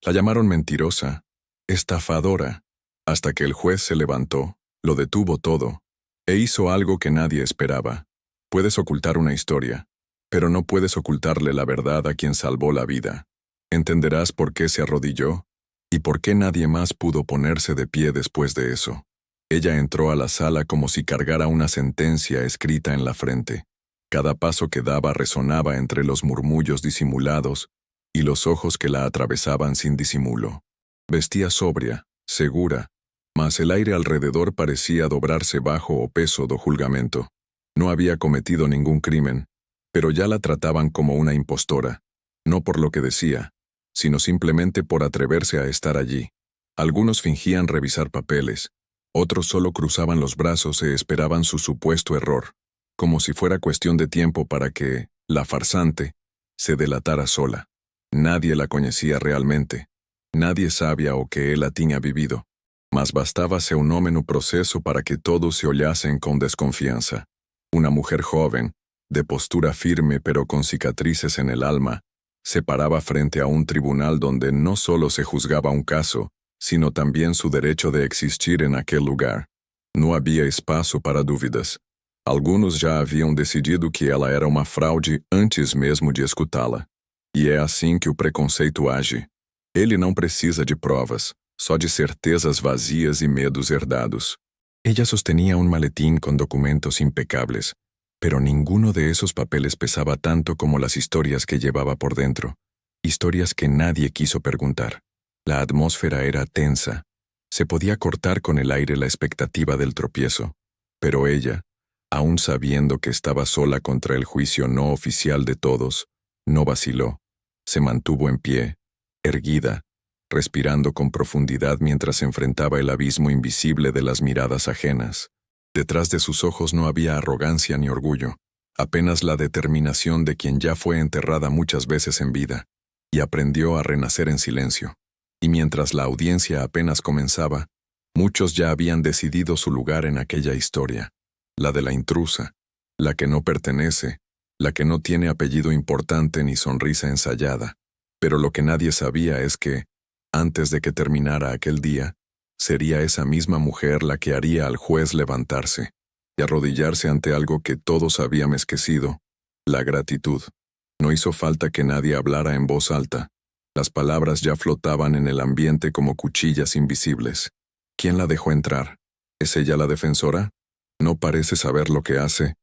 La llamaron mentirosa, estafadora, hasta que el juez se levantó, lo detuvo todo, e hizo algo que nadie esperaba. Puedes ocultar una historia, pero no puedes ocultarle la verdad a quien salvó la vida. Entenderás por qué se arrodilló, y por qué nadie más pudo ponerse de pie después de eso. Ella entró a la sala como si cargara una sentencia escrita en la frente. Cada paso que daba resonaba entre los murmullos disimulados y los ojos que la atravesaban sin disimulo. Vestía sobria, segura, mas el aire alrededor parecía dobrarse bajo o peso do julgamento. No había cometido ningún crimen, pero ya la trataban como una impostora, no por lo que decía, sino simplemente por atreverse a estar allí. Algunos fingían revisar papeles, otros solo cruzaban los brazos e esperaban su supuesto error, como si fuera cuestión de tiempo para que, la farsante, se delatara sola. Nadie la conocía realmente, nadie sabía o que ella tinha vivido, mas bastaba seu nome no proceso para que todos se olhasen con desconfianza. Una mujer joven, de postura firme pero con cicatrices en el alma, se paraba frente a un tribunal donde no solo se juzgaba un caso, sino también su derecho de existir en aquel lugar. No había espaço para dúvidas. Algunos já haviam decidido que ela era uma fraude antes mesmo de escutá-la. E é assim que o preconceito age. Ele não precisa de provas, só de certezas vazias e medos herdados. Ella sostenía un maletín con documentos impecables, pero ninguno de esos papeles pesaba tanto como las historias que llevaba por dentro, historias que nadie quiso preguntar. La atmósfera era tensa. Se podía cortar con el aire la expectativa del tropiezo, pero ella, aún sabiendo que estaba sola contra el juicio no oficial de todos, no vaciló. Se mantuvo en pie, erguida, respirando con profundidad mientras enfrentaba el abismo invisible de las miradas ajenas. Detrás de sus ojos no había arrogancia ni orgullo, apenas la determinación de quien ya fue enterrada muchas veces en vida, y aprendió a renacer en silencio. Y mientras la audiencia apenas comenzaba, muchos ya habían decidido su lugar en aquella historia, la de la intrusa, la que no pertenece, la que no tiene apellido importante ni sonrisa ensayada. Pero lo que nadie sabía es que, antes de que terminara aquel día, sería esa misma mujer la que haría al juez levantarse y arrodillarse ante algo que todos habían esquecido: la gratitud. No hizo falta que nadie hablara en voz alta. Las palabras ya flotaban en el ambiente como cuchillas invisibles. ¿Quién la dejó entrar? ¿Es ella la defensora? ¿No parece saber lo que hace?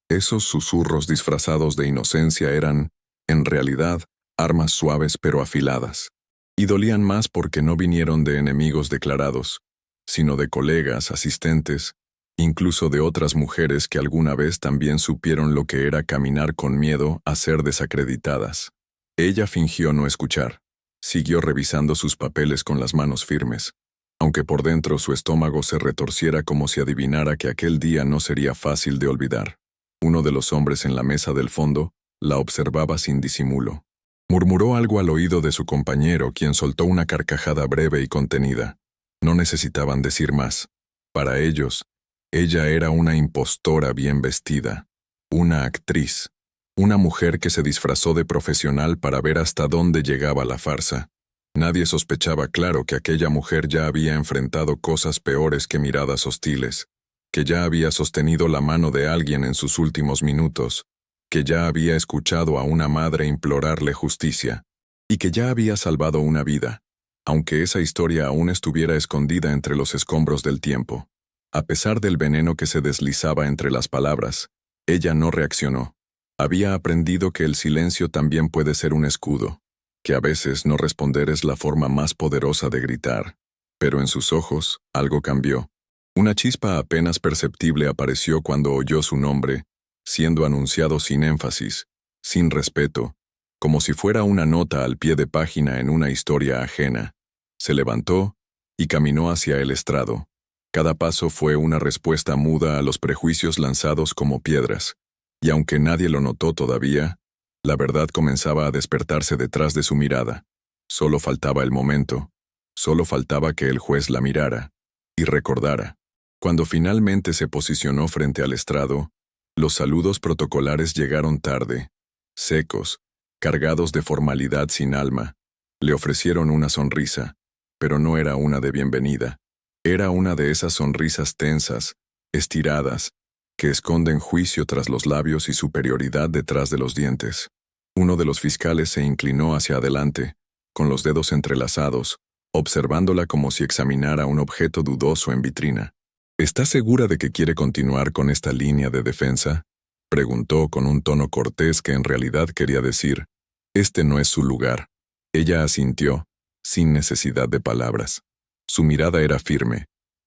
Esos susurros disfrazados de inocencia eran, en realidad, armas suaves pero afiladas. Y dolían más porque no vinieron de enemigos declarados, sino de colegas, asistentes, incluso de otras mujeres que alguna vez también supieron lo que era caminar con miedo a ser desacreditadas. Ella fingió no escuchar. Siguió revisando sus papeles con las manos firmes, aunque por dentro su estómago se retorciera como si adivinara que aquel día no sería fácil de olvidar. Uno de los hombres en la mesa del fondo la observaba sin disimulo. Murmuró algo al oído de su compañero, quien soltó una carcajada breve y contenida. No necesitaban decir más. Para ellos, ella era una impostora bien vestida, una actriz, una mujer que se disfrazó de profesional para ver hasta dónde llegaba la farsa. Nadie sospechaba, claro, que aquella mujer ya había enfrentado cosas peores que miradas hostiles, que ya había sostenido la mano de alguien en sus últimos minutos, que ya había escuchado a una madre implorarle justicia, y que ya había salvado una vida, aunque esa historia aún estuviera escondida entre los escombros del tiempo. A pesar del veneno que se deslizaba entre las palabras, ella no reaccionó. Había aprendido que el silencio también puede ser un escudo, que a veces no responder es la forma más poderosa de gritar. Pero en sus ojos, algo cambió. Una chispa apenas perceptible apareció cuando oyó su nombre, siendo anunciado sin énfasis, sin respeto, como si fuera una nota al pie de página en una historia ajena. Se levantó y caminó hacia el estrado. Cada paso fue una respuesta muda a los prejuicios lanzados como piedras, y aunque nadie lo notó todavía, la verdad comenzaba a despertarse detrás de su mirada. Solo faltaba el momento, solo faltaba que el juez la mirara y recordara. Cuando finalmente se posicionó frente al estrado, los saludos protocolares llegaron tarde, secos, cargados de formalidad sin alma, Le ofrecieron una sonrisa, pero no era una de bienvenida. Era una de esas sonrisas tensas, estiradas, que esconden juicio tras los labios y superioridad detrás de los dientes. Uno de los fiscales se inclinó hacia adelante, con los dedos entrelazados, observándola como si examinara un objeto dudoso en vitrina. ¿Está segura de que quiere continuar con esta línea de defensa?, preguntó con un tono cortés que en realidad quería decir, este no es su lugar. Ella asintió, sin necesidad de palabras. Su mirada era firme,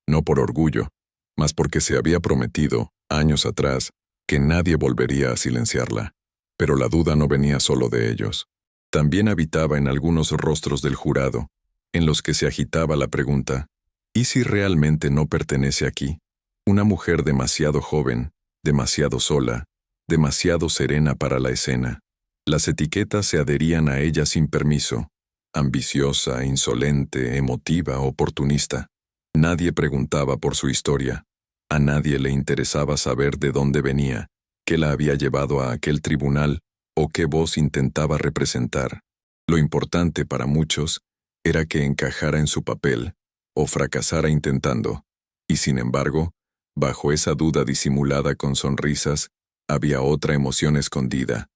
no por orgullo, mas porque se había prometido, años atrás, que nadie volvería a silenciarla. Pero la duda no venía solo de ellos. También habitaba en algunos rostros del jurado, en los que se agitaba la pregunta, ¿y si realmente no pertenece aquí? Una mujer demasiado joven, demasiado sola, demasiado serena para la escena. Las etiquetas se adherían a ella sin permiso. Ambiciosa, insolente, emotiva, oportunista. Nadie preguntaba por su historia. A nadie le interesaba saber de dónde venía, qué la había llevado a aquel tribunal o qué voz intentaba representar. Lo importante para muchos era que encajara en su papel o fracasara intentando. Y sin embargo, bajo esa duda disimulada con sonrisas, había otra emoción escondida.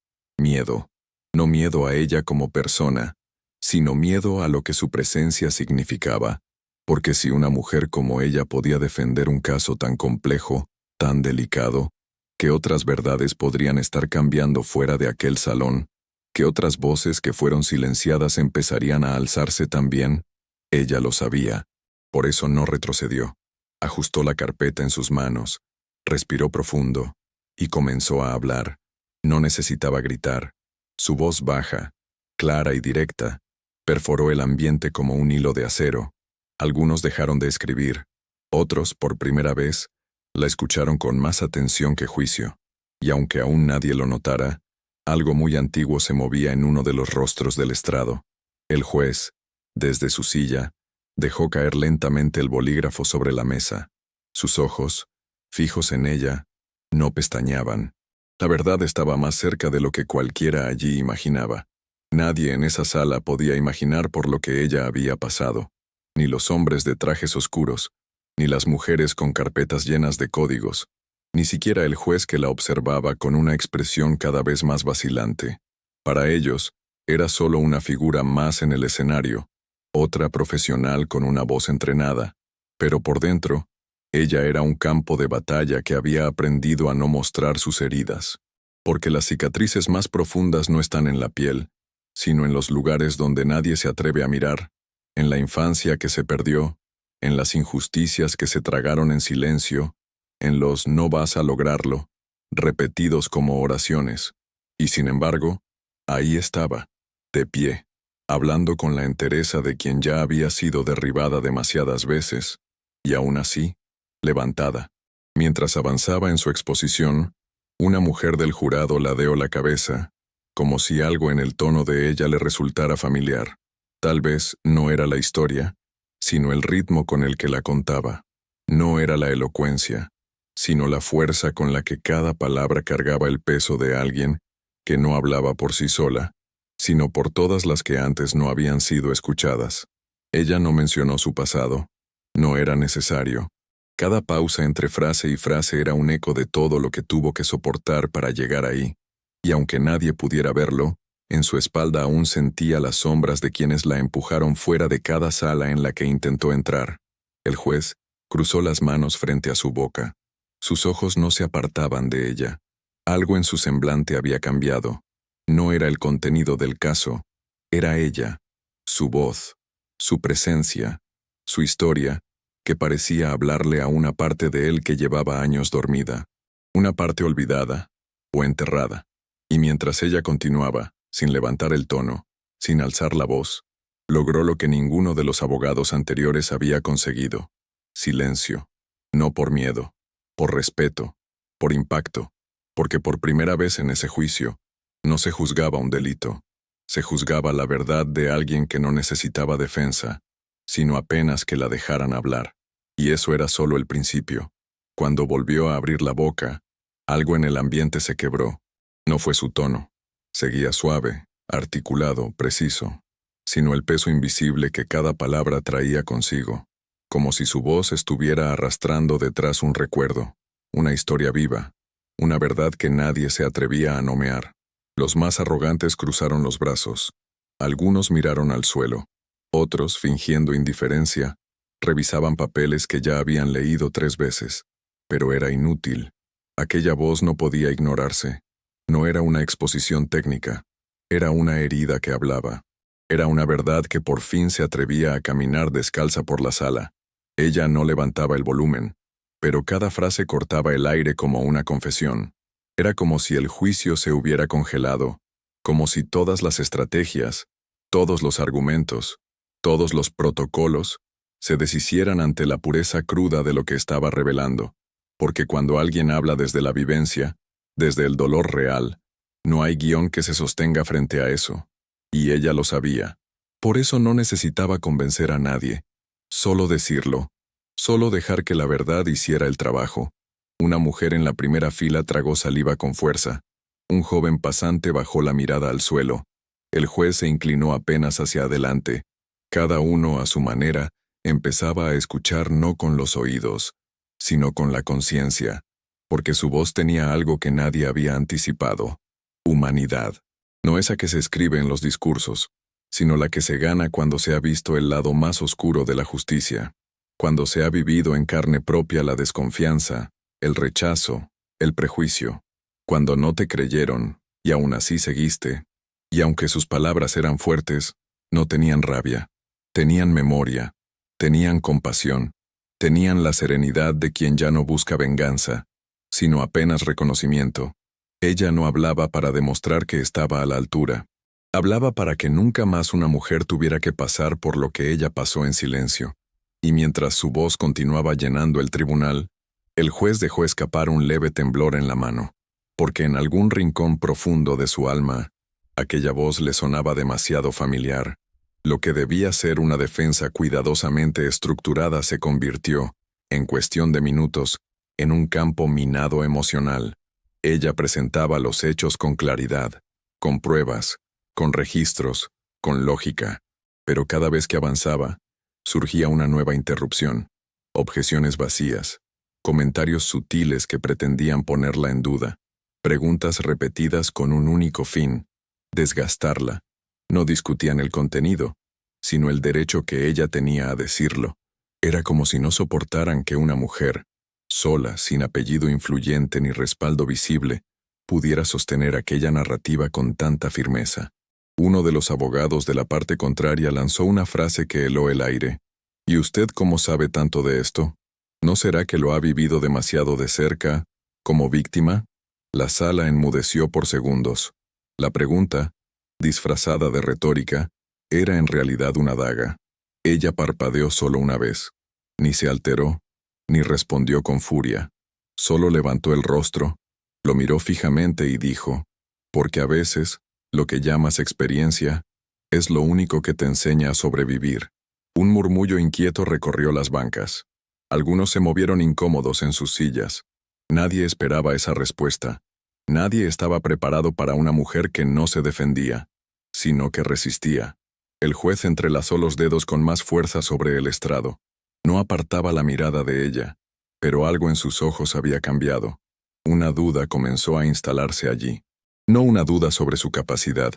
Miedo. No miedo a ella como persona, sino miedo a lo que su presencia significaba. Porque si una mujer como ella podía defender un caso tan complejo, tan delicado, ¿qué otras verdades podrían estar cambiando fuera de aquel salón? ¿Qué otras voces que fueron silenciadas empezarían a alzarse también? Ella lo sabía. Por eso no retrocedió. Ajustó la carpeta en sus manos, respiró profundo, y comenzó a hablar. No necesitaba gritar. Su voz baja, clara y directa, perforó el ambiente como un hilo de acero. Algunos dejaron de escribir. Otros, por primera vez, la escucharon con más atención que juicio. Y aunque aún nadie lo notara, algo muy antiguo se movía en uno de los rostros del estrado. El juez, desde su silla, dejó caer lentamente el bolígrafo sobre la mesa. Sus ojos, fijos en ella, no pestañeaban. La verdad estaba más cerca de lo que cualquiera allí imaginaba. Nadie en esa sala podía imaginar por lo que ella había pasado. Ni los hombres de trajes oscuros, ni las mujeres con carpetas llenas de códigos, ni siquiera el juez que la observaba con una expresión cada vez más vacilante. Para ellos, era solo una figura más en el escenario, otra profesional con una voz entrenada, pero por dentro, ella era un campo de batalla que había aprendido a no mostrar sus heridas. Porque las cicatrices más profundas no están en la piel, sino en los lugares donde nadie se atreve a mirar, en la infancia que se perdió, en las injusticias que se tragaron en silencio, en los no vas a lograrlo, repetidos como oraciones. Y sin embargo, ahí estaba, de pie, hablando con la entereza de quien ya había sido derribada demasiadas veces, y aún así, levantada. Mientras avanzaba en su exposición, una mujer del jurado ladeó la cabeza, como si algo en el tono de ella le resultara familiar. Tal vez no era la historia, sino el ritmo con el que la contaba. No era la elocuencia, sino la fuerza con la que cada palabra cargaba el peso de alguien que no hablaba por sí sola, sino por todas las que antes no habían sido escuchadas. Ella no mencionó su pasado. No era necesario. Cada pausa entre frase y frase era un eco de todo lo que tuvo que soportar para llegar ahí. Y aunque nadie pudiera verlo, en su espalda aún sentía las sombras de quienes la empujaron fuera de cada sala en la que intentó entrar. El juez cruzó las manos frente a su boca. Sus ojos no se apartaban de ella. Algo en su semblante había cambiado. No era el contenido del caso, era ella, su voz, su presencia, su historia, que parecía hablarle a una parte de él que llevaba años dormida, una parte olvidada o enterrada. Y mientras ella continuaba, sin levantar el tono, sin alzar la voz, logró lo que ninguno de los abogados anteriores había conseguido: silencio, no por miedo, por respeto, por impacto, porque por primera vez en ese juicio, no se juzgaba un delito, se juzgaba la verdad de alguien que no necesitaba defensa, sino apenas que la dejaran hablar. Y eso era solo el principio. Cuando volvió a abrir la boca, algo en el ambiente se quebró. No fue su tono. Seguía suave, articulado, preciso. sino el peso invisible que cada palabra traía consigo, como si su voz estuviera arrastrando detrás un recuerdo, una historia viva, una verdad que nadie se atrevía a nomear. Los más arrogantes cruzaron los brazos. Algunos miraron al suelo. Otros, fingiendo indiferencia, revisaban papeles que ya habían leído 3 veces. Pero era inútil. Aquella voz no podía ignorarse. No era una exposición técnica. Era una herida que hablaba. Era una verdad que por fin se atrevía a caminar descalza por la sala. Ella no levantaba el volumen, pero cada frase cortaba el aire como una confesión. Era como si el juicio se hubiera congelado, como si todas las estrategias, todos los argumentos, todos los protocolos, se deshicieran ante la pureza cruda de lo que estaba revelando, porque cuando alguien habla desde la vivencia, desde el dolor real, no hay guión que se sostenga frente a eso, y ella lo sabía. Por eso no necesitaba convencer a nadie, solo decirlo, solo dejar que la verdad hiciera el trabajo. Una mujer en la primera fila tragó saliva con fuerza. Un joven pasante bajó la mirada al suelo. El juez se inclinó apenas hacia adelante. Cada uno, a su manera, empezaba a escuchar no con los oídos, sino con la conciencia, porque su voz tenía algo que nadie había anticipado: humanidad. No esa que se escribe en los discursos, sino la que se gana cuando se ha visto el lado más oscuro de la justicia, cuando se ha vivido en carne propia la desconfianza, el rechazo, el prejuicio, cuando no te creyeron, y aún así seguiste, y aunque sus palabras eran fuertes, no tenían rabia, tenían memoria, tenían compasión, tenían la serenidad de quien ya no busca venganza, sino apenas reconocimiento. Ella no hablaba para demostrar que estaba a la altura, hablaba para que nunca más una mujer tuviera que pasar por lo que ella pasó en silencio. Y mientras su voz continuaba llenando el tribunal, el juez dejó escapar un leve temblor en la mano, porque en algún rincón profundo de su alma, aquella voz le sonaba demasiado familiar. Lo que debía ser una defensa cuidadosamente estructurada se convirtió, en cuestión de minutos, en un campo minado emocional. Ella presentaba los hechos con claridad, con pruebas, con registros, con lógica, pero cada vez que avanzaba, surgía una nueva interrupción, objeciones vacías, comentarios sutiles que pretendían ponerla en duda, preguntas repetidas con un único fin: desgastarla. No discutían el contenido, sino el derecho que ella tenía a decirlo. Era como si no soportaran que una mujer, sola, sin apellido influyente ni respaldo visible, pudiera sostener aquella narrativa con tanta firmeza. Uno de los abogados de la parte contraria lanzó una frase que heló el aire. ¿Y usted cómo sabe tanto de esto? ¿No será que lo ha vivido demasiado de cerca, como víctima? La sala enmudeció por segundos. La pregunta, disfrazada de retórica, era en realidad una daga. Ella parpadeó solo una vez. Ni se alteró, ni respondió con furia. Solo levantó el rostro, lo miró fijamente y dijo: porque a veces, lo que llamas experiencia, es lo único que te enseña a sobrevivir. Un murmullo inquieto recorrió las bancas. Algunos se movieron incómodos en sus sillas. Nadie esperaba esa respuesta. Nadie estaba preparado para una mujer que no se defendía, sino que resistía. El juez entrelazó los dedos con más fuerza sobre el estrado. No apartaba la mirada de ella, pero algo en sus ojos había cambiado. Una duda comenzó a instalarse allí. No una duda sobre su capacidad,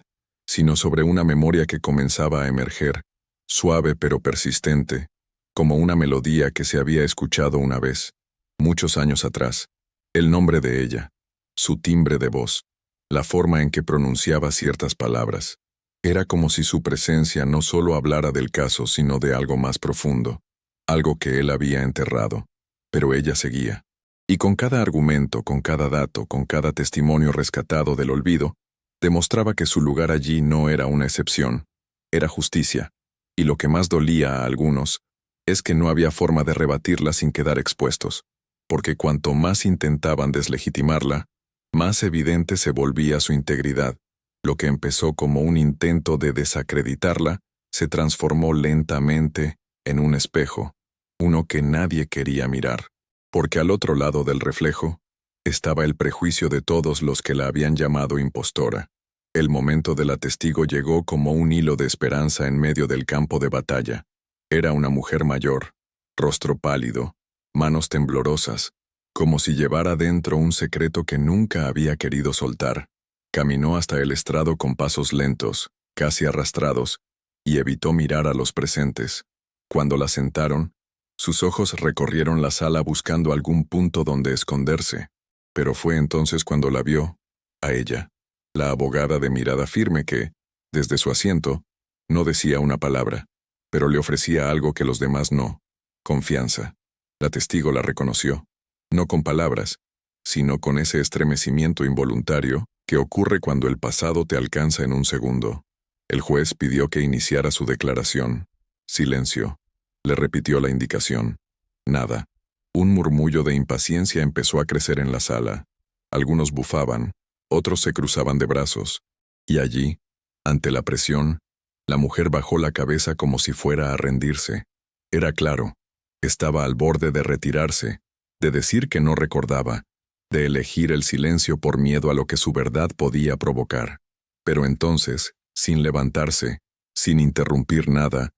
sino sobre una memoria que comenzaba a emerger, suave pero persistente, como una melodía que se había escuchado una vez, muchos años atrás. El nombre de ella, su timbre de voz, la forma en que pronunciaba ciertas palabras. Era como si su presencia no solo hablara del caso, sino de algo más profundo, algo que él había enterrado. Pero ella seguía. Y con cada argumento, con cada dato, con cada testimonio rescatado del olvido, demostraba que su lugar allí no era una excepción, era justicia. Y lo que más dolía a algunos es que no había forma de rebatirla sin quedar expuestos, porque cuanto más intentaban deslegitimarla, más evidente se volvía su integridad. Lo que empezó como un intento de desacreditarla se transformó lentamente en un espejo, uno que nadie quería mirar, porque al otro lado del reflejo estaba el prejuicio de todos los que la habían llamado impostora. El momento de la testigo llegó como un hilo de esperanza en medio del campo de batalla. Era una mujer mayor, rostro pálido, manos temblorosas, como si llevara dentro un secreto que nunca había querido soltar. Caminó hasta el estrado con pasos lentos, casi arrastrados, y evitó mirar a los presentes. Cuando la sentaron, sus ojos recorrieron la sala buscando algún punto donde esconderse. Pero fue entonces cuando la vio, a ella, la abogada de mirada firme que, desde su asiento, no decía una palabra, pero le ofrecía algo que los demás no: confianza. La testigo la reconoció, no con palabras, sino con ese estremecimiento involuntario que ocurre cuando el pasado te alcanza en un segundo. El juez pidió que iniciara su declaración. Silencio. Le repitió la indicación. Nada. Un murmullo de impaciencia empezó a crecer en la sala. Algunos bufaban, otros se cruzaban de brazos, y allí, ante la presión, la mujer bajó la cabeza como si fuera a rendirse. Era claro, estaba al borde de retirarse, de decir que no recordaba, de elegir el silencio por miedo a lo que su verdad podía provocar. Pero entonces, sin levantarse, sin interrumpir nada,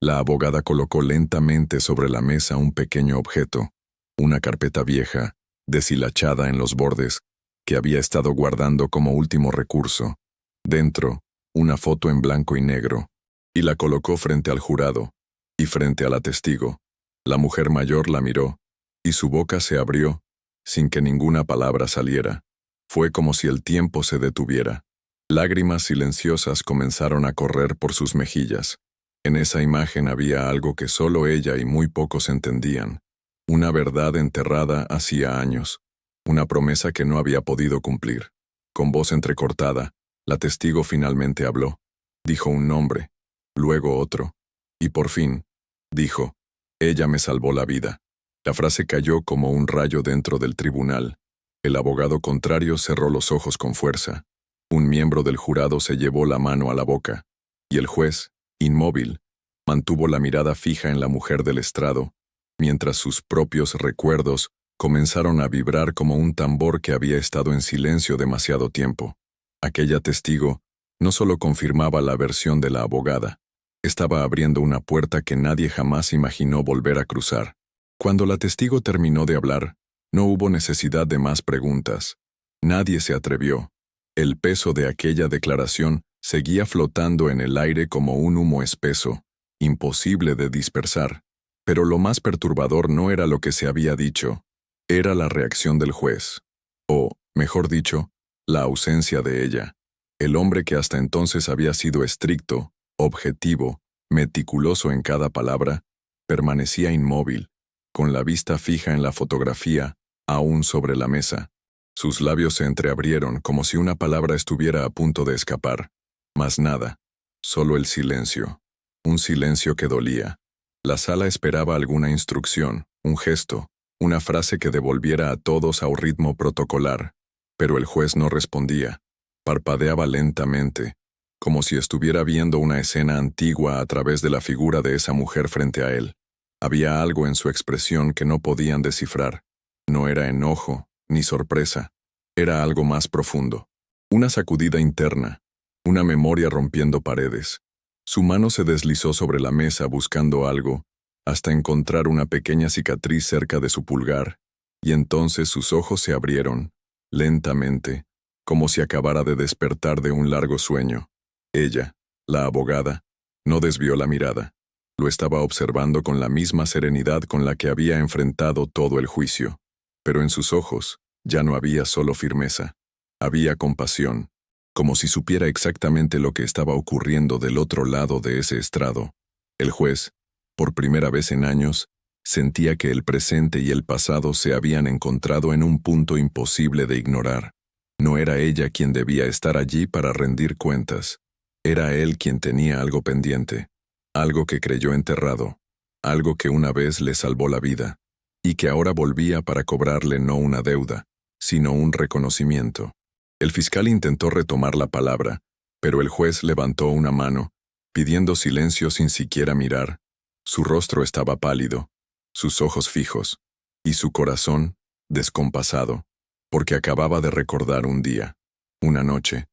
la abogada colocó lentamente sobre la mesa un pequeño objeto, una carpeta vieja, deshilachada en los bordes, que había estado guardando como último recurso. Dentro, una foto en blanco y negro, y la colocó frente al jurado, y frente a la testigo. La mujer mayor la miró, y su boca se abrió, sin que ninguna palabra saliera. Fue como si el tiempo se detuviera. Lágrimas silenciosas comenzaron a correr por sus mejillas. En esa imagen había algo que solo ella y muy pocos entendían. Una verdad enterrada hacía años. Una promesa que no había podido cumplir. Con voz entrecortada, la testigo finalmente habló. Dijo un nombre, luego otro, y por fin, dijo: «Ella me salvó la vida». La frase cayó como un rayo dentro del tribunal. El abogado contrario cerró los ojos con fuerza. Un miembro del jurado se llevó la mano a la boca, y el juez, inmóvil, mantuvo la mirada fija en la mujer del estrado, mientras sus propios recuerdos comenzaron a vibrar como un tambor que había estado en silencio demasiado tiempo. Aquella testigo no solo confirmaba la versión de la abogada, estaba abriendo una puerta que nadie jamás imaginó volver a cruzar. Cuando la testigo terminó de hablar, no hubo necesidad de más preguntas. Nadie se atrevió. El peso de aquella declaración seguía flotando en el aire como un humo espeso, imposible de dispersar. Pero lo más perturbador no era lo que se había dicho, era la reacción del juez. O, mejor dicho, la ausencia de ella. El hombre que hasta entonces había sido estricto, objetivo, meticuloso en cada palabra, permanecía inmóvil, con la vista fija en la fotografía, aún sobre la mesa. Sus labios se entreabrieron como si una palabra estuviera a punto de escapar. Mas nada, solo el silencio. Un silencio que dolía. La sala esperaba alguna instrucción, un gesto, una frase que devolviera a todos a un ritmo protocolar. Pero el juez no respondía. Parpadeaba lentamente, como si estuviera viendo una escena antigua a través de la figura de esa mujer frente a él. Había algo en su expresión que no podían descifrar. No era enojo, ni sorpresa. Era algo más profundo. Una sacudida interna, una memoria rompiendo paredes. Su mano se deslizó sobre la mesa buscando algo, hasta encontrar una pequeña cicatriz cerca de su pulgar, y entonces sus ojos se abrieron, lentamente, como si acabara de despertar de un largo sueño. Ella, la abogada, no desvió la mirada. Lo estaba observando con la misma serenidad con la que había enfrentado todo el juicio. Pero en sus ojos ya no había solo firmeza, había compasión, como si supiera exactamente lo que estaba ocurriendo del otro lado de ese estrado. El juez, por primera vez en años, sentía que el presente y el pasado se habían encontrado en un punto imposible de ignorar. No era ella quien debía estar allí para rendir cuentas. Era él quien tenía algo pendiente, algo que creyó enterrado, algo que una vez le salvó la vida, y que ahora volvía para cobrarle no una deuda, sino un reconocimiento. El fiscal intentó retomar la palabra, pero el juez levantó una mano, pidiendo silencio sin siquiera mirar. Su rostro estaba pálido, sus ojos fijos, y su corazón, descompasado, porque acababa de recordar un día, una noche,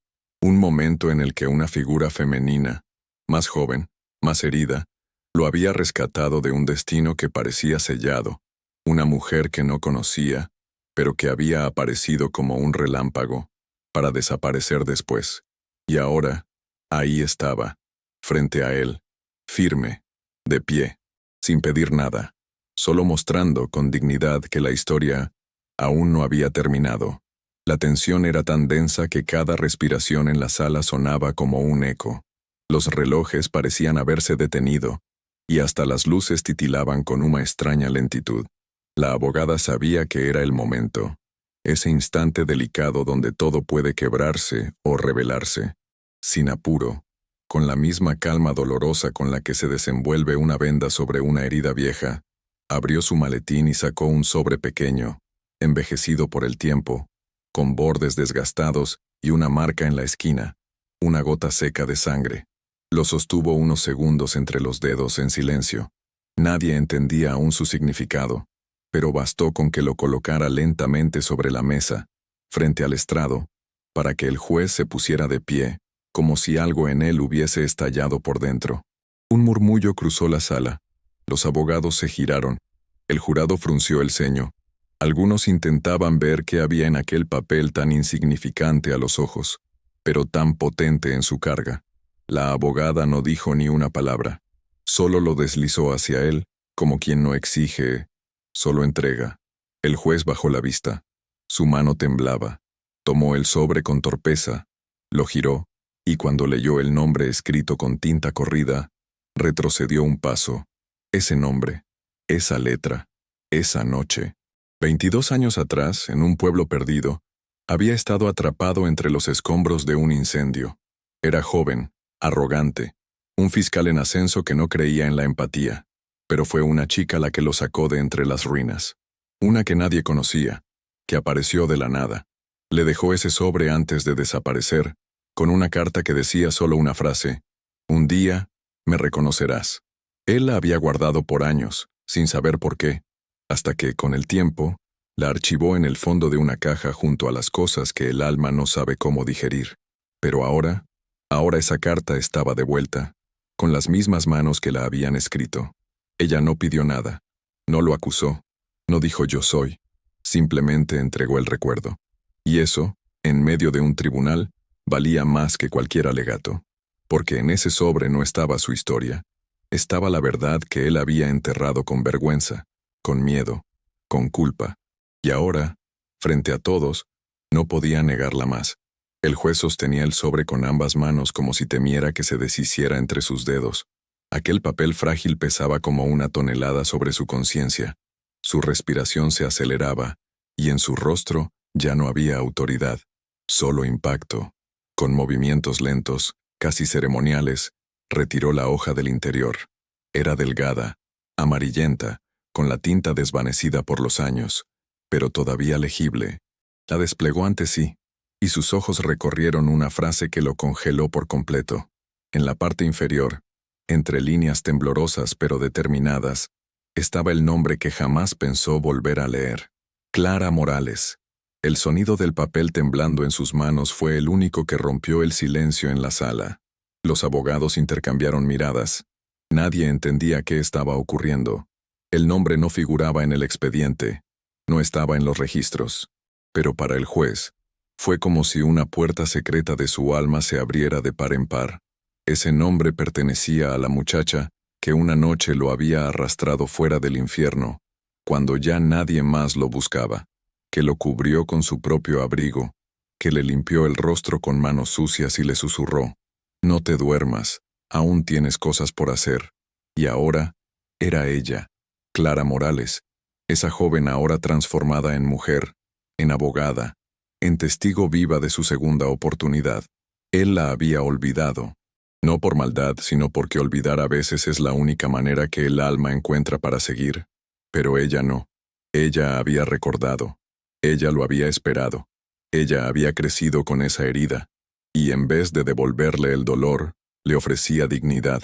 Un momento en el que una figura femenina, más joven, más herida, lo había rescatado de un destino que parecía sellado, una mujer que no conocía, pero que había aparecido como un relámpago, para desaparecer después. Y ahora, ahí estaba, frente a él, firme, de pie, sin pedir nada, solo mostrando con dignidad que la historia aún no había terminado. La tensión era tan densa que cada respiración en la sala sonaba como un eco. Los relojes parecían haberse detenido, y hasta las luces titilaban con una extraña lentitud. La abogada sabía que era el momento, ese instante delicado donde todo puede quebrarse o revelarse, sin apuro, con la misma calma dolorosa con la que se desenvuelve una venda sobre una herida vieja. Abrió su maletín y sacó un sobre pequeño, envejecido por el tiempo, con bordes desgastados y una marca en la esquina, una gota seca de sangre. Lo sostuvo unos segundos entre los dedos en silencio. Nadie entendía aún su significado, pero bastó con que lo colocara lentamente sobre la mesa, frente al estrado, para que el juez se pusiera de pie, como si algo en él hubiese estallado por dentro. Un murmullo cruzó la sala. Los abogados se giraron. El jurado frunció el ceño. Algunos intentaban ver qué había en aquel papel tan insignificante a los ojos, pero tan potente en su carga. La abogada no dijo ni una palabra. Solo lo deslizó hacia él, como quien no exige, solo entrega. El juez bajó la vista. Su mano temblaba. Tomó el sobre con torpeza, lo giró, y cuando leyó el nombre escrito con tinta corrida, retrocedió un paso. Ese nombre, esa letra, esa noche. 22 años atrás, en un pueblo perdido, había estado atrapado entre los escombros de un incendio. Era joven, arrogante, un fiscal en ascenso que no creía en la empatía, pero fue una chica la que lo sacó de entre las ruinas. Una que nadie conocía, que apareció de la nada. Le dejó ese sobre antes de desaparecer, con una carta que decía solo una frase: «Un día, me reconocerás». Él la había guardado por años, sin saber por qué, hasta que, con el tiempo, la archivó en el fondo de una caja junto a las cosas que el alma no sabe cómo digerir. Pero ahora esa carta estaba de vuelta, con las mismas manos que la habían escrito. Ella no pidió nada, no lo acusó, no dijo yo soy, simplemente entregó el recuerdo. Y eso, en medio de un tribunal, valía más que cualquier alegato, porque en ese sobre no estaba su historia, estaba la verdad que él había enterrado con vergüenza, con miedo, con culpa. Y ahora, frente a todos, no podía negarla más. El juez sostenía el sobre con ambas manos como si temiera que se deshiciera entre sus dedos. Aquel papel frágil pesaba como una tonelada sobre su conciencia. Su respiración se aceleraba, y en su rostro ya no había autoridad, solo impacto. Con movimientos lentos, casi ceremoniales, retiró la hoja del interior. Era delgada, amarillenta, con la tinta desvanecida por los años, pero todavía legible. La desplegó ante sí, y sus ojos recorrieron una frase que lo congeló por completo. En la parte inferior, entre líneas temblorosas pero determinadas, estaba el nombre que jamás pensó volver a leer: Clara Morales. El sonido del papel temblando en sus manos fue el único que rompió el silencio en la sala. Los abogados intercambiaron miradas. Nadie entendía qué estaba ocurriendo. El nombre no figuraba en el expediente, no estaba en los registros. Pero para el juez, fue como si una puerta secreta de su alma se abriera de par en par. Ese nombre pertenecía a la muchacha que una noche lo había arrastrado fuera del infierno, cuando ya nadie más lo buscaba, que lo cubrió con su propio abrigo, que le limpió el rostro con manos sucias y le susurró: «No te duermas, aún tienes cosas por hacer». Y ahora, era ella, Clara Morales, esa joven ahora transformada en mujer, en abogada, en testigo viva de su segunda oportunidad. Él la había olvidado. No por maldad, sino porque olvidar a veces es la única manera que el alma encuentra para seguir. Pero ella no. Ella había recordado. Ella lo había esperado. Ella había crecido con esa herida. Y en vez de devolverle el dolor, le ofrecía dignidad.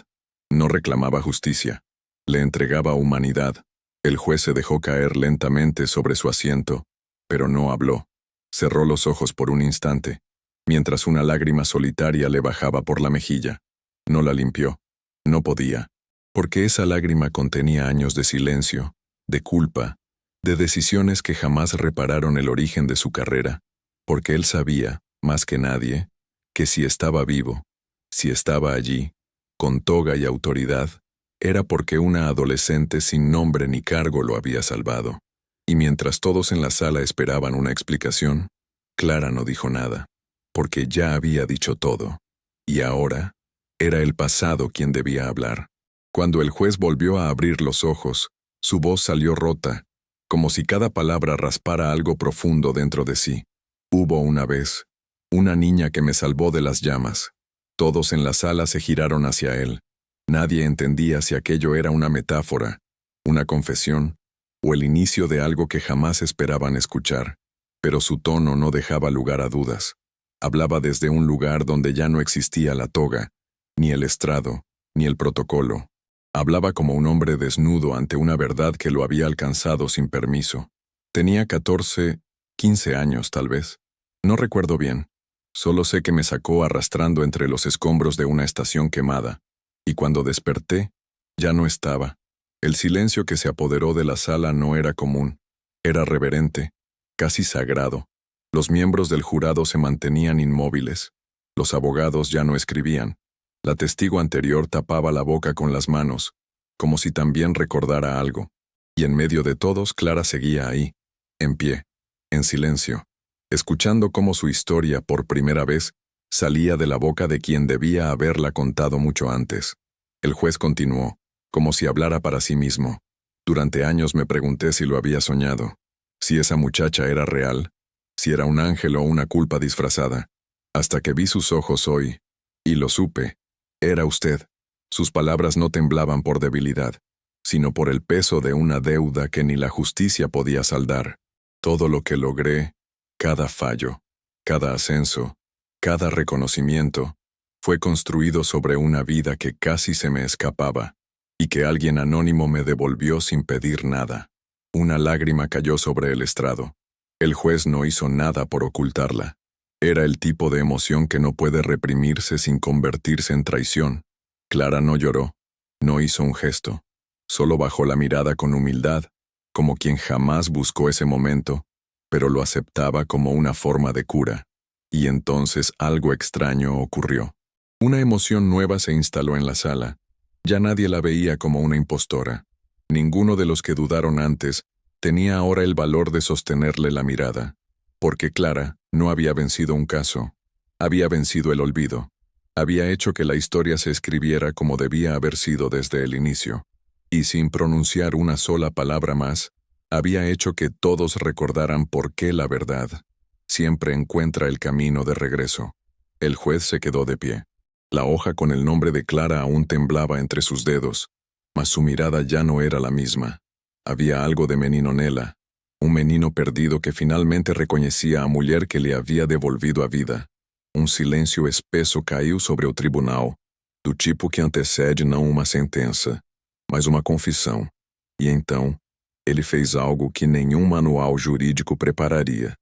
No reclamaba justicia. Le entregaba humanidad. El juez se dejó caer lentamente sobre su asiento, pero no habló. Cerró los ojos por un instante. mientras una lágrima solitaria le bajaba por la mejilla. No la limpió. No podía, porque esa lágrima contenía años de silencio, de culpa, de decisiones que jamás repararon el origen de su carrera, porque él sabía, más que nadie, que si estaba vivo, si estaba allí, con toga y autoridad, era porque una adolescente sin nombre ni cargo lo había salvado. Y mientras todos en la sala esperaban una explicación, Clara no dijo nada, porque ya había dicho todo. Y ahora, era el pasado quien debía hablar. Cuando el juez volvió a abrir los ojos, su voz salió rota, como si cada palabra raspara algo profundo dentro de sí. Hubo una vez, una niña que me salvó de las llamas. Todos en la sala se giraron hacia él. Nadie entendía si aquello era una metáfora, una confesión, o el inicio de algo que jamás esperaban escuchar. Pero su tono no dejaba lugar a dudas. Hablaba desde un lugar donde ya no existía la toga, ni el estrado, ni el protocolo. Hablaba como un hombre desnudo ante una verdad que lo había alcanzado sin permiso. Tenía 14, 15 años tal vez. No recuerdo bien. Solo sé que me sacó arrastrando entre los escombros de una estación quemada. Y cuando desperté, ya no estaba. El silencio que se apoderó de la sala no era común. Era reverente, casi sagrado. Los miembros del jurado se mantenían inmóviles. Los abogados ya no escribían. La testigo anterior tapaba la boca con las manos, como si también recordara algo. Y en medio de todos, Clara seguía ahí, en pie, en silencio, escuchando cómo su historia, por primera vez, salía de la boca de quien debía haberla contado mucho antes. El juez continuó, como si hablara para sí mismo. Durante años me pregunté si lo había soñado, si esa muchacha era real, si era un ángel o una culpa disfrazada, hasta que vi sus ojos hoy, y lo supe. Era usted. Sus palabras no temblaban por debilidad, sino por el peso de una deuda que ni la justicia podía saldar. Todo lo que logré, cada fallo, cada ascenso, cada reconocimiento, fue construido sobre una vida que casi se me escapaba, y que alguien anónimo me devolvió sin pedir nada. Una lágrima cayó sobre el estrado. El juez no hizo nada por ocultarla. Era el tipo de emoción que no puede reprimirse sin convertirse en traición. Clara no lloró, no hizo un gesto, solo bajó la mirada con humildad, como quien jamás buscó ese momento, pero lo aceptaba como una forma de cura. Y entonces algo extraño ocurrió. Una emoción nueva se instaló en la sala. Ya nadie la veía como una impostora. Ninguno de los que dudaron antes tenía ahora el valor de sostenerle la mirada. Porque Clara no había vencido un caso, había vencido el olvido, había hecho que la historia se escribiera como debía haber sido desde el inicio, y sin pronunciar una sola palabra más, había hecho que todos recordaran por qué la verdad siempre encuentra el camino de regreso. El juez se quedó de pie. La hoja con el nombre de Clara aún temblaba entre sus dedos, mas su mirada ya no era la misma. Había algo de menino nela, um menino perdido que finalmente reconhecia a mulher que lhe havia devolvido a vida. Silêncio espesso caiu sobre o tribunal, do tipo que antecede não uma sentença, mas uma confissão. E então, ele fez algo que nenhum manual jurídico prepararia.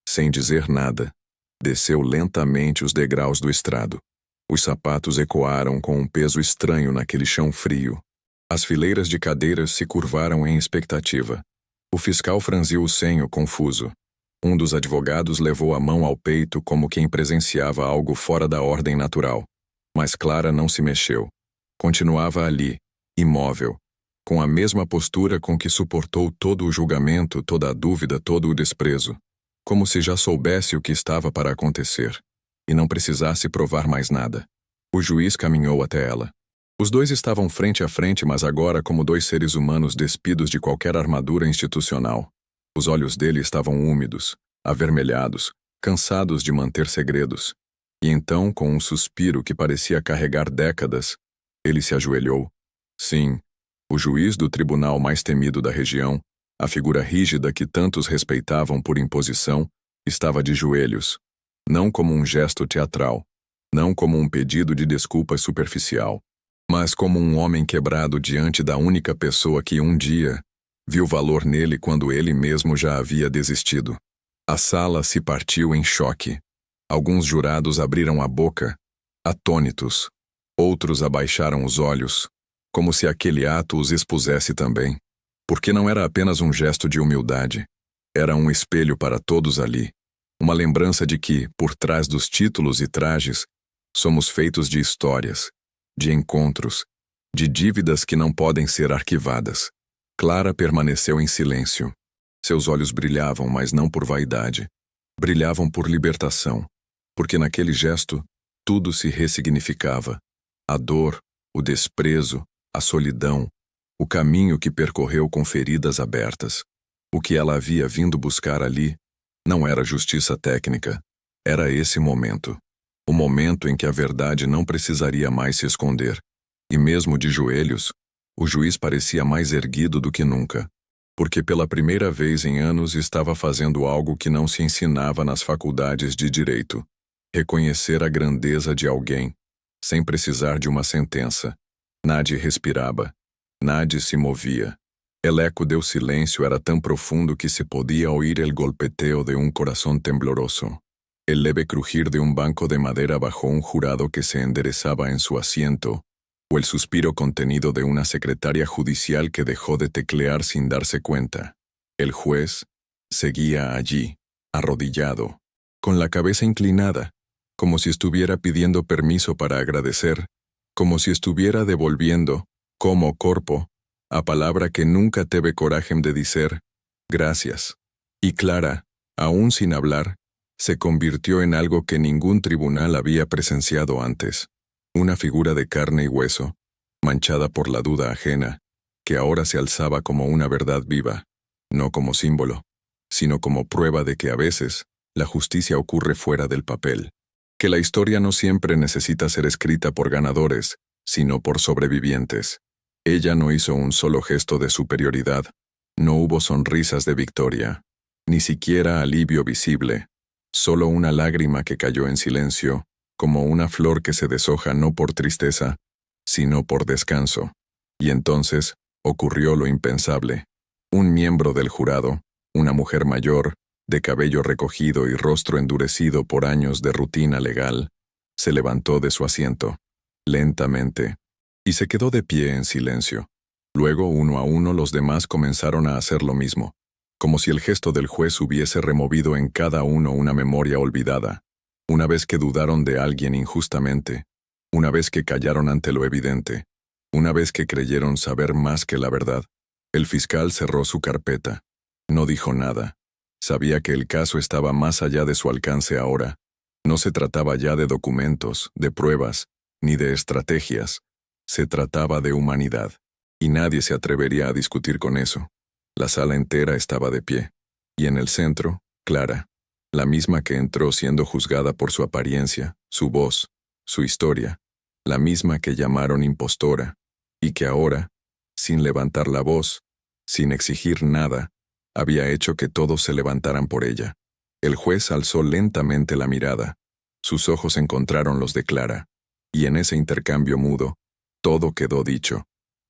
Sem dizer nada, desceu lentamente os degraus do estrado. Os sapatos ecoaram com um peso estranho naquele chão frio. As fileiras de cadeiras se curvaram em expectativa. O fiscal franziu o senho, confuso. Dos advogados levou a mão ao peito como quem presenciava algo fora da ordem natural. Mas Clara não se mexeu. Continuava ali, imóvel, com a mesma postura com que suportou todo o julgamento, toda a dúvida, todo o desprezo. Como se já soubesse o que estava para acontecer, e não precisasse provar mais nada. O juiz caminhou até ela. Os dois estavam frente a frente, mas agora como dois seres humanos despidos de qualquer armadura institucional. Os olhos dele estavam úmidos, avermelhados, cansados de manter segredos. E então, com um suspiro que parecia carregar décadas, ele se ajoelhou. Sim, o juiz do tribunal mais temido da região, a figura rígida que tantos respeitavam por imposição, estava de joelhos. Não como um gesto teatral, não como um pedido de desculpas superficial, mas como um homem quebrado diante da única pessoa que um dia viu valor nele quando ele mesmo já havia desistido. A sala se partiu em choque. Alguns jurados abriram a boca, atônitos. Outros abaixaram os olhos, como se aquele ato os expusesse também. Porque não era apenas um gesto de humildade. Era um espelho para todos ali. Uma lembrança de que, por trás dos títulos e trajes, somos feitos de histórias, de encontros, de dívidas que não podem ser arquivadas. Clara permaneceu em silêncio. Seus olhos brilhavam, mas não por vaidade. Brilhavam por libertação, porque naquele gesto tudo se ressignificava. A dor, o desprezo, a solidão, o caminho que percorreu com feridas abertas. O que ela havia vindo buscar ali não era justiça técnica, era esse momento. O momento em que a verdade não precisaria mais se esconder. E mesmo de joelhos, o juiz parecia mais erguido do que nunca, porque pela primeira vez em anos estava fazendo algo que não se ensinava nas faculdades de direito: reconhecer a grandeza de alguém, sem precisar de uma sentença. Nadie respirava, nadie se movia. El eco del silêncio era tão profundo que se podía oír el golpeteo de un corazón tembloroso, el leve crujir de un banco de madera bajo un jurado que se enderezaba en su asiento, o el suspiro contenido de una secretaria judicial que dejó de teclear sin darse cuenta. El juez seguía allí, arrodillado, con la cabeza inclinada, como si estuviera pidiendo permiso para agradecer, como si estuviera devolviendo, como corpo, a palabra que nunca teve coragem de dizer, gracias. Y Clara, aún sin hablar, se convirtió en algo que ningún tribunal había presenciado antes. Una figura de carne y hueso, manchada por la duda ajena, que ahora se alzaba como una verdad viva, no como símbolo, sino como prueba de que a veces la justicia ocurre fuera del papel. Que la historia no siempre necesita ser escrita por ganadores, sino por sobrevivientes. Ella no hizo un solo gesto de superioridad, no hubo sonrisas de victoria, ni siquiera alivio visible, solo una lágrima que cayó en silencio, como una flor que se deshoja no por tristeza, sino por descanso. Y entonces ocurrió lo impensable. Un miembro del jurado, una mujer mayor, de cabello recogido y rostro endurecido por años de rutina legal, se levantó de su asiento, lentamente, y se quedó de pie en silencio. Luego, uno a uno, los demás comenzaron a hacer lo mismo, como si el gesto del juez hubiese removido en cada uno una memoria olvidada. Una vez que dudaron de alguien injustamente, una vez que callaron ante lo evidente, una vez que creyeron saber más que la verdad, el fiscal cerró su carpeta. No dijo nada. Sabía que el caso estaba más allá de su alcance ahora. No se trataba ya de documentos, de pruebas, ni de estrategias. Se trataba de humanidad. Y nadie se atrevería a discutir con eso. La sala entera estaba de pie. Y en el centro, Clara, la misma que entró siendo juzgada por su apariencia, su voz, su historia, la misma que llamaron impostora, y que ahora, sin levantar la voz, sin exigir nada, había hecho que todos se levantaran por ella. El juez alzó lentamente la mirada. Sus ojos encontraron los de Clara, y en ese intercambio mudo, todo quedó dicho.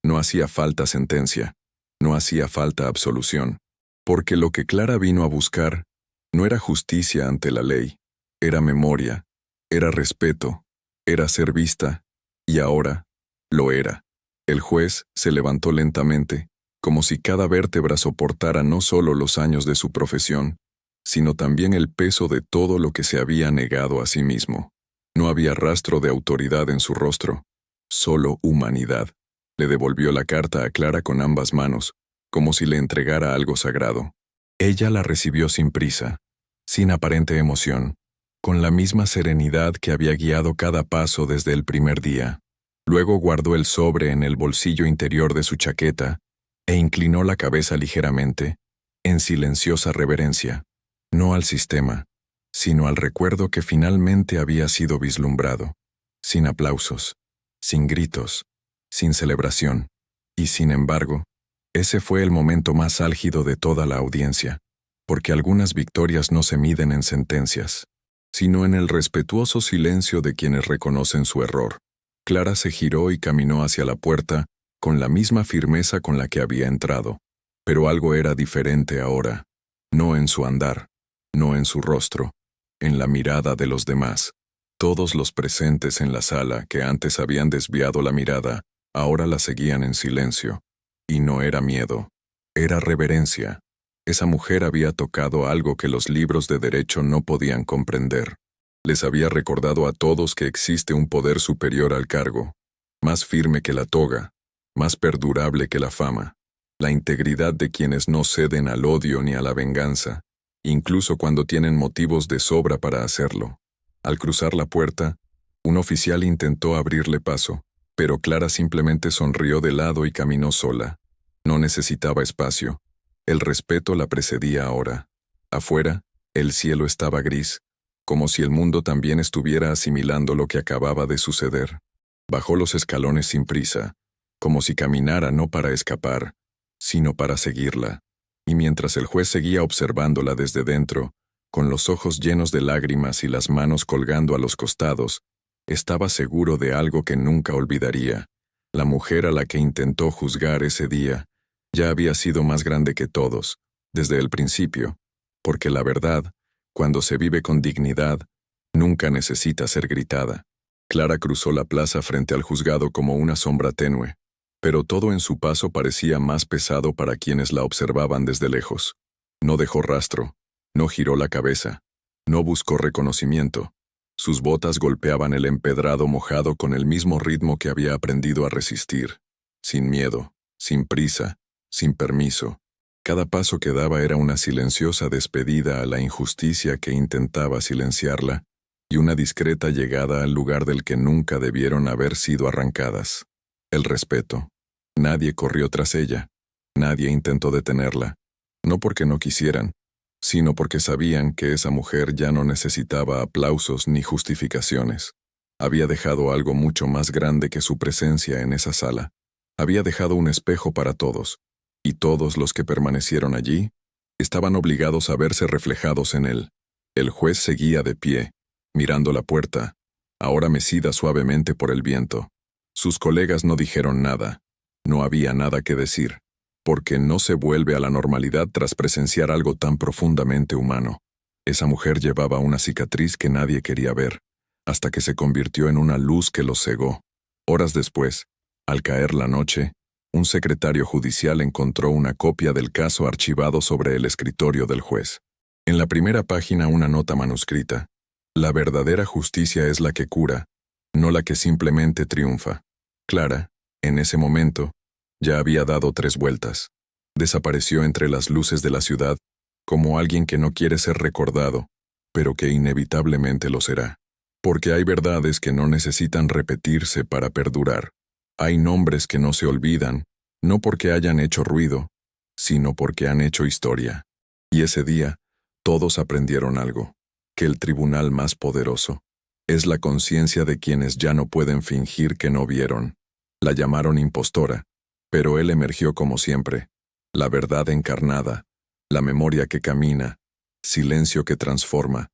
No hacía falta sentencia, no hacía falta absolución, porque lo que Clara vino a buscar no era justicia ante la ley, era memoria, era respeto, era ser vista, y ahora lo era. El juez se levantó lentamente, como si cada vértebra soportara no solo los años de su profesión, sino también el peso de todo lo que se había negado a sí mismo. No había rastro de autoridad en su rostro, solo humanidad. Le devolvió la carta a Clara con ambas manos, como si le entregara algo sagrado. Ella la recibió sin prisa, sin aparente emoción, con la misma serenidad que había guiado cada paso desde el primer día. Luego guardó el sobre en el bolsillo interior de su chaqueta e inclinó la cabeza ligeramente, en silenciosa reverencia, no al sistema, sino al recuerdo que finalmente había sido vislumbrado, sin aplausos, sin gritos, sin celebración, y sin embargo, ese fue el momento más álgido de toda la audiencia, porque algunas victorias no se miden en sentencias, sino en el respetuoso silencio de quienes reconocen su error. Clara se giró y caminó hacia la puerta con la misma firmeza con la que había entrado, pero algo era diferente ahora, no en su andar, no en su rostro, en la mirada de los demás. Todos los presentes en la sala que antes habían desviado la mirada, ahora la seguían en silencio. Y no era miedo, era reverencia. Esa mujer había tocado algo que los libros de derecho no podían comprender. Les había recordado a todos que existe un poder superior al cargo, más firme que la toga, más perdurable que la fama, la integridad de quienes no ceden al odio ni a la venganza, incluso cuando tienen motivos de sobra para hacerlo. Al cruzar la puerta, un oficial intentó abrirle paso, pero Clara simplemente sonrió de lado y caminó sola. No necesitaba espacio. El respeto la precedía ahora. Afuera, el cielo estaba gris, como si el mundo también estuviera asimilando lo que acababa de suceder. Bajó los escalones sin prisa, como si caminara no para escapar, sino para seguirla. Y mientras el juez seguía observándola desde dentro, con los ojos llenos de lágrimas y las manos colgando a los costados, estaba seguro de algo que nunca olvidaría. La mujer a la que intentó juzgar ese día ya había sido más grande que todos, desde el principio, porque la verdad, cuando se vive con dignidad, nunca necesita ser gritada. Clara cruzó la plaza frente al juzgado como una sombra tenue, pero todo en su paso parecía más pesado para quienes la observaban desde lejos. No dejó rastro, no giró la cabeza, no buscó reconocimiento. Sus botas golpeaban el empedrado mojado con el mismo ritmo que había aprendido a resistir, sin miedo, sin prisa, sin permiso. Cada paso que daba era una silenciosa despedida a la injusticia que intentaba silenciarla y una discreta llegada al lugar del que nunca debieron haber sido arrancadas. El respeto. Nadie corrió tras ella, nadie intentó detenerla, no porque no quisieran, sino porque sabían que esa mujer ya no necesitaba aplausos ni justificaciones. Había dejado algo mucho más grande que su presencia en esa sala. Había dejado un espejo para todos, y todos los que permanecieron allí estaban obligados a verse reflejados en él. El juez seguía de pie, mirando la puerta, ahora mecida suavemente por el viento. Sus colegas no dijeron nada. No había nada que decir, porque no se vuelve a la normalidad tras presenciar algo tan profundamente humano. Esa mujer llevaba una cicatriz que nadie quería ver, hasta que se convirtió en una luz que los cegó. Horas después, al caer la noche, un secretario judicial encontró una copia del caso archivado sobre el escritorio del juez. En la primera página una nota manuscrita. La verdadera justicia es la que cura, no la que simplemente triunfa. Clara, en ese momento, ya había dado 3 vueltas. Desapareció entre las luces de la ciudad, como alguien que no quiere ser recordado, pero que inevitablemente lo será. Porque hay verdades que no necesitan repetirse para perdurar. Hay nombres que no se olvidan, no porque hayan hecho ruido, sino porque han hecho historia. Y ese día, todos aprendieron algo, que el tribunal más poderoso es la conciencia de quienes ya no pueden fingir que no vieron. La llamaron impostora, pero él emergió como siempre, la verdad encarnada, la memoria que camina, silencio que transforma,